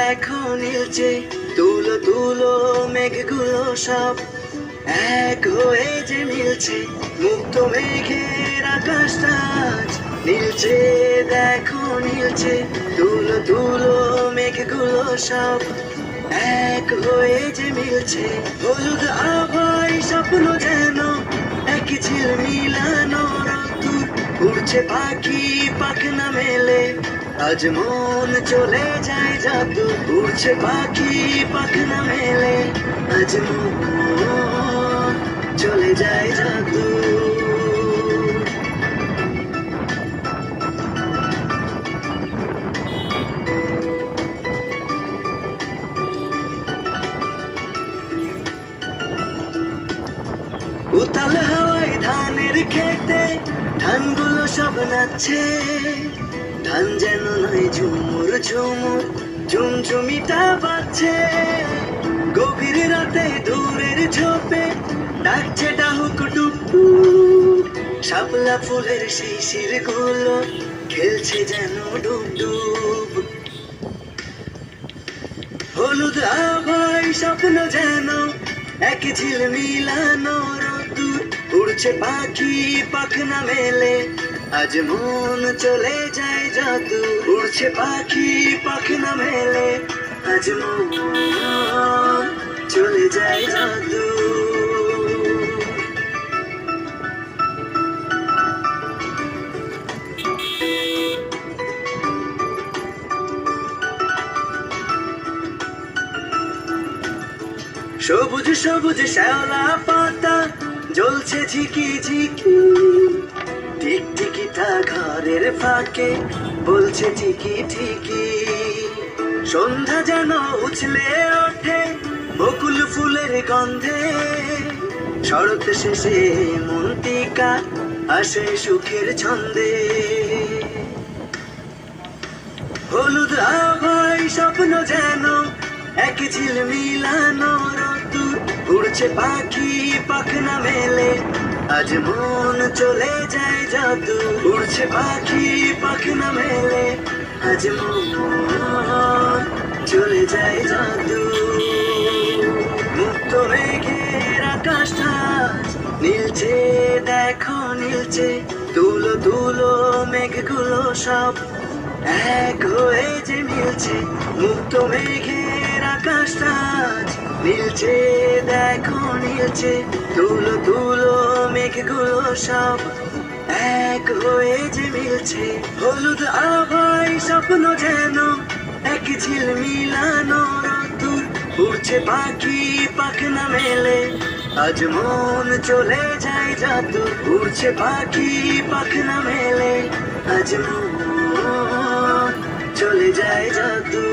দেখো নীলচে, তুলো তুলো মেঘগুলো সব এক হয়ে যে মিলছে, মুক্ত মেঘের আকাশটা আজ নীলচে। দেখো নীলচে, তুলো তুলো মেঘগুলো সব এক হয়ে যে মিলছে। হলুদ আভায় স্বপ্ন যেন এক ঝিল মিলানো রোদ্দুর, উড়ছে পাখি পাখনা মেলে, আজ মন চলে যায় জাদু। উড়ছে পাখি পাখনা মেলে, আজ মন চলে যায় জাদু। উতাল হাওয়ায় ধানের খেতে ধানগুলো সব নাচছে, ধান যেন নয় ঝুমুর ঝুমুর ঝুমঝুমিটা বাজছে। গভীর রাতে দূরের ঝোপে ডাকছে ডাহুক ডুবডুব, শাপলা ফুলের শিশির গুলো খেলছে যেন ডুবডুব। হলুদ আভায় স্বপ্ন যেন এক ঝিল মিলানো রোদ্দুর, উড়ছে পাখি পাখনা মেলে, আজ মন চলে যায় জাদু। উড়ছে পাখি পাখনা মেলে, আজ মন চলে যায় জাদু। সবুজ সবুজ শ্যাওলা পাতা জ্বলছে ঝিকি ঝিকি, টিকটিকিটা ঘরের ফাঁকে বলছে ঠিকি ঠিকি। সন্ধ্যা যেন উছলে ওঠে বকুল ফুলের গন্ধে, শরৎ শেষে মন্তিকা আসে সুখের ছন্দে। হলুদ আভায় স্বপ্ন যেন এক ঝিল মিলানো রোদ্দুর, উড়ছে পাখি পাখনা মেলে, আজ মন চলে যায় জাদু। উড়ছে পাখি পাখনা মেলে, আজ মন চলে যায় জাদু। মুক্ত মেঘের আকাশটা আজ নীলচে, দেখো নীলচে, তুলো তুলো মেঘগুলো সব এক হয়ে যে মিলছে, মুক্ত মেঘের আকাশটা আজ নীলচে। দেখো নীলচে, তুলো তুলো মেঘগুলো সব এক হয়ে যে মিলছে। হলুদ আভায় স্বপ্ন যেন এক ঝিল মিলানো রোদ্দুর, উড়ছে পাখি পাখনা মেলে, আজ মন চলে যায় জাদু। উড়ছে পাখি পাখনা মেলে, আজ মন চলে যায় জাদু।